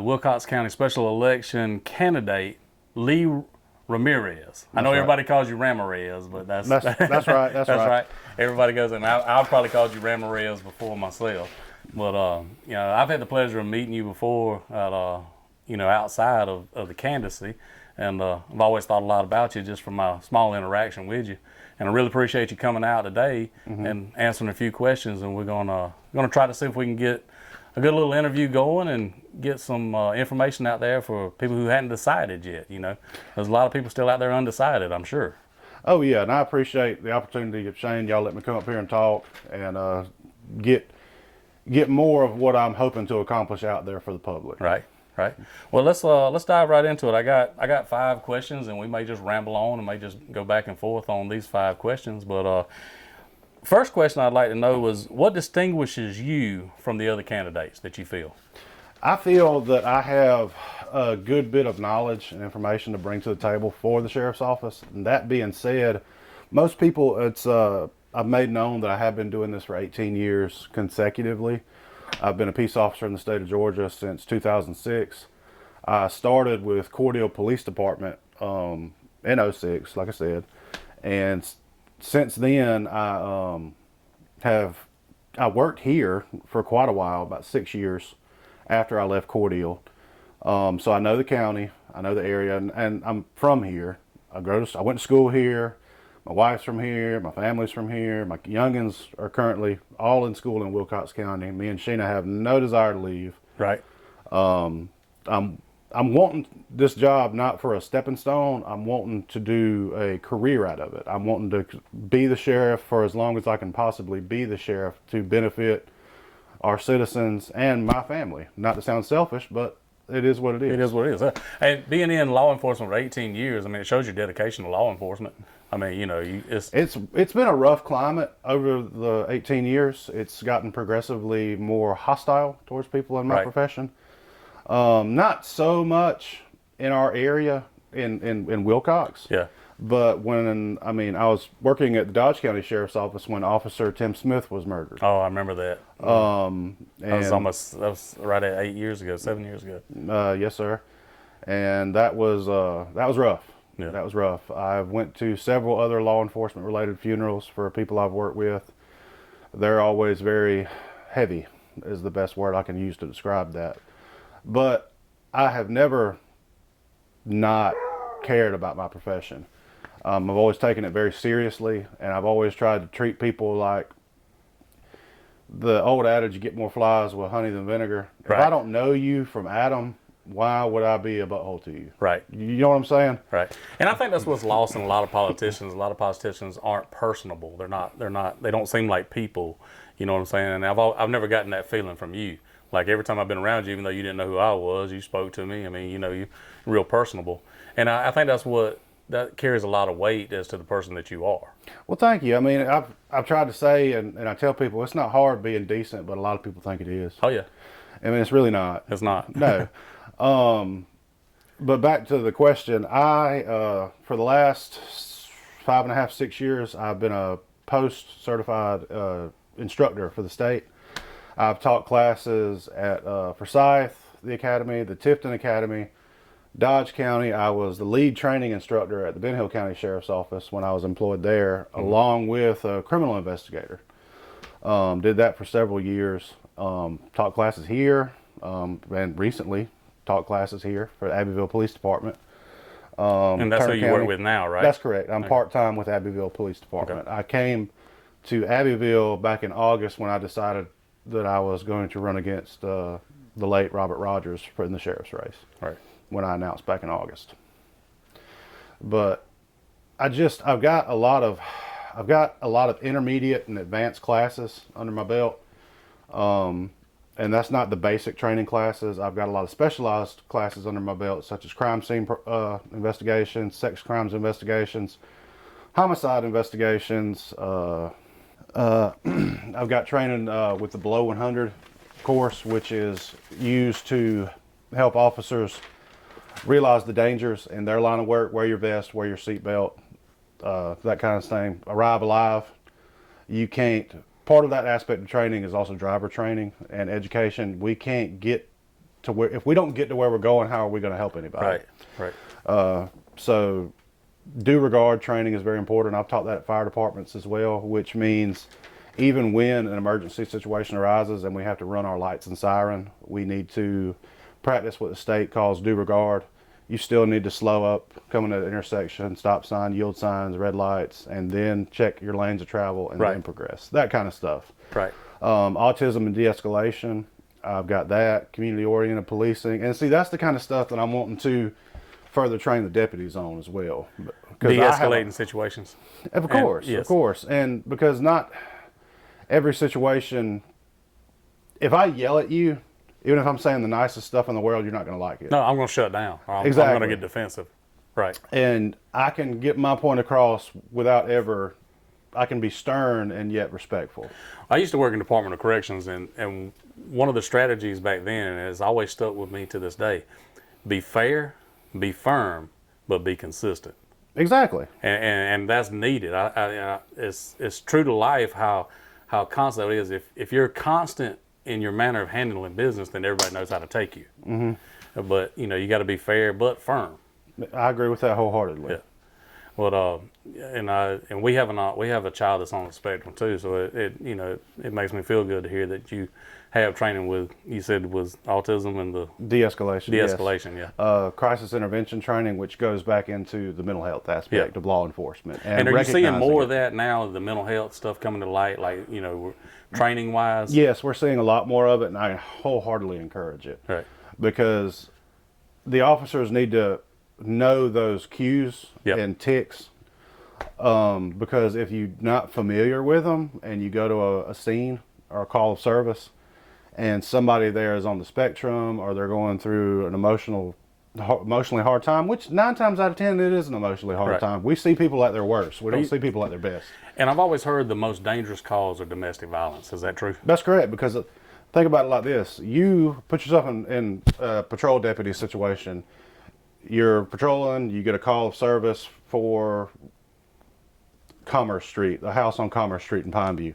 with Wilcox County Special Election candidate Lee Ramirez. I know everybody calls you Ramirez, but that's right. That's right. Everybody goes, and I've probably called you Ramirez before myself. But I've had the pleasure of meeting you before at outside of the candidacy, and I've always thought a lot about you just from my small interaction with you. And I really appreciate you coming out today and answering a few questions. And we're gonna try to see if we can get a good little interview going and get some information out there for people who hadn't decided yet. There's a lot of people still out there undecided, I'm sure. Oh yeah, and I appreciate the opportunity of Shane. Y'all let me come up here and talk and get more of what I'm hoping to accomplish out there for the public. Right. Well, let's dive right into it. I got 5 questions, and we may just ramble on and may just go back and forth on these 5 questions. But first question I'd like to know is, what distinguishes you from the other candidates that you feel? I feel that I have a good bit of knowledge and information to bring to the table for the sheriff's office. And that being said, most people, I've made known that I have been doing this for 18 years consecutively. I've been a peace officer in the state of Georgia since 2006. I started with Cordele Police Department in 06, like I said. And since then, I worked here for quite a while, about 6 years after I left Cordele. So I know the county, I know the area, and I'm from here. I went to school here. My wife's from here, my family's from here, my youngins are currently all in school in Wilcox County. Me and Sheena have no desire to leave. Right. I'm wanting this job not for a stepping stone. I'm wanting to do a career out of it. I'm wanting to be the sheriff for as long as I can possibly be the sheriff to benefit our citizens and my family. Not to sound selfish, but it is what it is. It is what it is. And being in law enforcement for 18 years, it shows your dedication to law enforcement. It's been a rough climate over the 18 years. It's gotten progressively more hostile towards people in my profession. Not so much in our area in Wilcox. Yeah. But when I was working at the Dodge County Sheriff's Office when Officer Tim Smith was murdered. Oh, I remember that. That was right at 7 years ago. Yes, sir. And that was rough. Yeah. That was rough. I went to several other law enforcement related funerals for people I've worked with. They're always very heavy, is the best word I can use to describe that. But I have never not cared about my profession. I've always taken it very seriously, and I've always tried to treat people like the old adage, you get more flies with honey than vinegar. Right. If I don't know you from Adam, why would I be a butthole to you? Right. You know what I'm saying? Right. And I think that's what's lost in a lot of politicians. A lot of politicians aren't personable. They don't seem like people. You know what I'm saying? And I've never gotten that feeling from you. Like every time I've been around you, even though you didn't know who I was, you spoke to me. You're real personable. And I think that carries a lot of weight as to the person that you are. Well, thank you. I've tried to say, and I tell people, it's not hard being decent, but a lot of people think it is. Oh, yeah. It's really not. It's not. No. But back to the question, for the last 5.5, 6 years, I've been a post-certified instructor for the state. I've taught classes at Forsyth, the Academy, the Tifton Academy, Dodge County. I was the lead training instructor at the Ben Hill County Sheriff's Office when I was employed there, along with a criminal investigator. Did that for several years. Taught classes here, and recently taught classes here for the Abbeville Police Department. And that's who you work with now, right? That's correct. I'm part-time with Abbeville Police Department. Okay. I came to Abbeville back in August when I decided that I was going to run against the late Robert Rogers in the sheriff's race. Right. When I announced back in August. But I've got a lot of intermediate and advanced classes under my belt. And that's not the basic training classes. I've got a lot of specialized classes under my belt, such as crime scene investigations, sex crimes investigations, homicide investigations. I've got training with the Below 100 course, which is used to help officers realize the dangers in their line of work, wear your vest, wear your seatbelt, that kind of thing. Arrive alive. Part of that aspect of training is also driver training and education. We can't get to where if we don't get to where we're going, how are we going to help anybody? Right. So due regard training is very important. I've taught that at fire departments as well, which means even when an emergency situation arises and we have to run our lights and siren, we need to practice what the state calls due regard. You still need to slow up, coming at an intersection, stop sign, yield signs, red lights, and then check your lanes of travel and then progress. That kind of stuff. Right. Autism and de-escalation, I've got that. Community-oriented policing. And see, that's the kind of stuff that I'm wanting to further train the deputies on as well. De-escalating situations. Of course, yes. of course. And because not every situation, if I yell at you, even if I'm saying the nicest stuff in the world, you're not going to like it. No, I'm going to shut down. I'm going to get defensive. Right. And I can get my point across without ever, I can be stern and yet respectful. I used to work in the Department of Corrections, and one of the strategies back then, and it's always stuck with me to this day, be fair, be firm, but be consistent. Exactly. And that's needed. It's true to life how constant it is. If you're constant in your manner of handling business, then everybody knows how to take you. Mm-hmm. But you got to be fair but firm. I agree with that wholeheartedly. Yeah. Well, and we have a child that's on the spectrum too, so it makes me feel good to hear that you have training with, you said, was autism and the de-escalation. Yes. Yeah. Crisis intervention training, which goes back into the mental health aspect of law enforcement. And are you seeing more of that now, the mental health stuff coming to light, like training wise? Yes, we're seeing a lot more of it, and I wholeheartedly encourage it. Right. Because the officers need to know those cues and ticks. Because if you're not familiar with them and you go to a scene or a call of service and somebody there is on the spectrum or they're going through an emotionally hard time, which 9 times out of 10 it is an emotionally hard time. We see people at their worst. We don't see people at their best. And I've always heard the most dangerous calls are domestic violence. Is that true? That's correct, because think about it like this. You put yourself in a patrol deputy situation. You're patrolling, you get a call of service for Commerce Street, the house on Commerce Street in Pineview.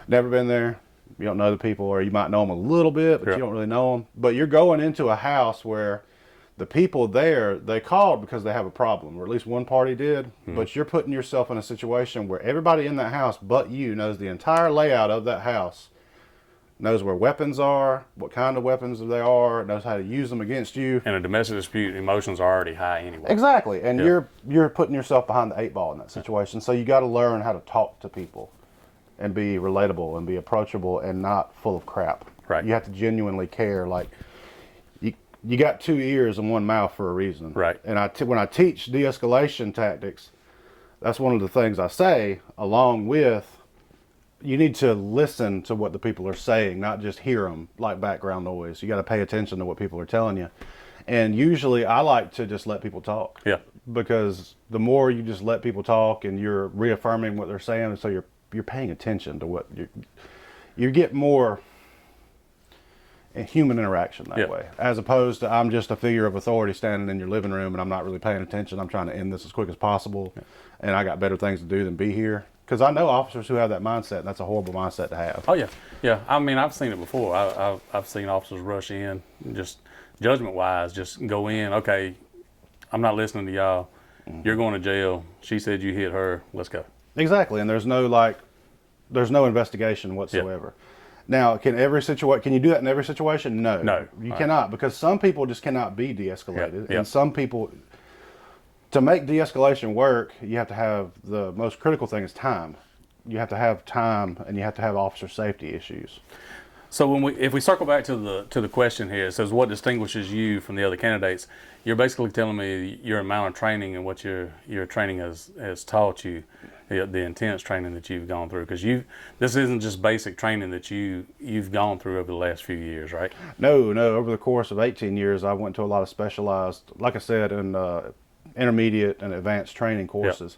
Never been there. You don't know the people, or you might know them a little bit, but you don't really know them. But you're going into a house where the people there, they called because they have a problem, or at least one party did. But you're putting yourself in a situation where everybody in that house but you knows the entire layout of that house, knows where weapons are, what kind of weapons they are, knows how to use them against you. And a domestic dispute, emotions are already high anyway. Exactly. And you're putting yourself behind the 8 ball in that situation. So you got to learn how to talk to people and be relatable and be approachable and not full of crap. Right. You have to genuinely care. Like, you got 2 ears and 1 mouth for a reason. Right. And when I teach de-escalation tactics, that's one of the things I say, along with, you need to listen to what the people are saying, not just hear them like background noise. You got to pay attention to what people are telling you. And usually I like to just let people talk. Yeah. Because the more you just let people talk and you're reaffirming what they're saying, so you're paying attention to what you get more human interaction that way, as opposed to I'm just a figure of authority standing in your living room and I'm not really paying attention. I'm trying to end this as quick as possible, and I got better things to do than be here. Because I know officers who have that mindset, and that's a horrible mindset to have. Oh, yeah. I mean, I've seen it before. I've seen officers rush in, just judgment-wise, just go in, okay, I'm not listening to y'all. You're going to jail. She said you hit her. Let's go. Exactly, and there's no investigation whatsoever. Now, can you do that in every situation? No. No. You cannot, because some people just cannot be de-escalated, Yeah. and some people... To make de-escalation work, you have to have the most critical thing is time. You have to have time, and you have to have officer safety issues. So if we circle back to the question here, it says what distinguishes you from the other candidates. You're basically telling me your amount of training and what your training has taught you, the intense training that you've gone through. Because this isn't just basic training that you've gone through over the last few years, right? No. Over the course of 18 years, I went to a lot of specialized, like I said, in intermediate and advanced training courses.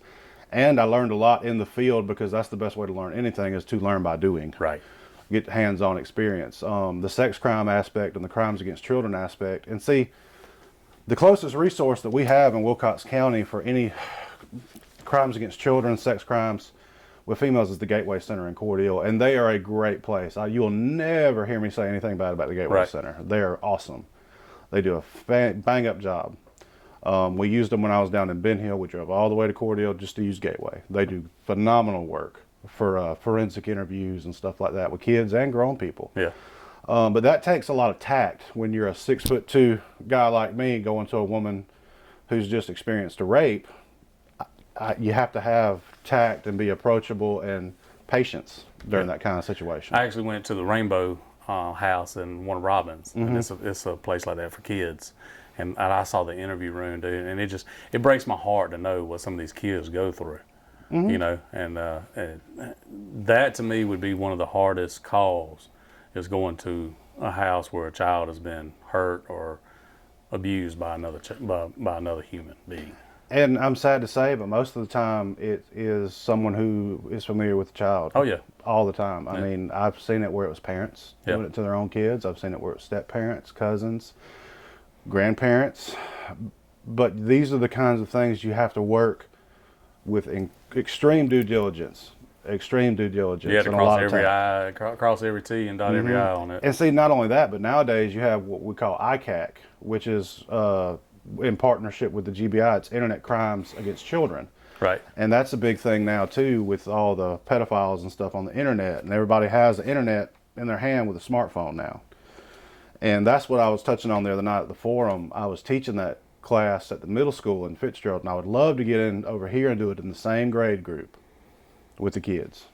And I learned a lot in the field, because that's the best way to learn anything, is to learn by doing. Right. Get hands-on experience. The sex crime aspect and the crimes against children aspect. And see, the closest resource that we have in Wilcox County for any crimes against children, sex crimes with females, is the Gateway Center in Cordele. And they are a great place. You will never hear me say anything bad about the Gateway Center. They are awesome. They do a bang up job. We used them when I was down in Ben Hill. We drove all the way to Cordell just to use Gateway. They do phenomenal work for forensic interviews and stuff like that with kids and grown people. Yeah. But that takes a lot of tact when you're a 6'2" guy like me going to a woman who's just experienced a rape. You have to have tact and be approachable and patience during that kind of situation. I actually went to the Rainbow House in Warner Robins, and it's a place like that for kids. And I saw the interview room, dude, and it breaks my heart to know what some of these kids go through. You know, and that to me would be one of the hardest calls, is going to a house where a child has been hurt or abused by another by another human being. And I'm sad to say, but most of the time it is someone who is familiar with the child. Oh yeah, all the time. I mean, I've seen it where it was parents doing it to their own kids. I've seen it where it was step parents, cousins, grandparents. But these are the kinds of things you have to work with extreme due diligence. Extreme due diligence. You have to and cross every I, cross every T, and dot every I on it. And see, not only that, but nowadays you have what we call ICAC, which is in partnership with the GBI. It's Internet Crimes Against Children. Right. And that's a big thing now too, with all the pedophiles and stuff on the internet. And everybody has the internet in their hand with a smartphone now. And that's what I was touching on the other night at the forum. I was teaching that class at the middle school in Fitzgerald, and I would love to get in over here and do it in the same grade group with the kids.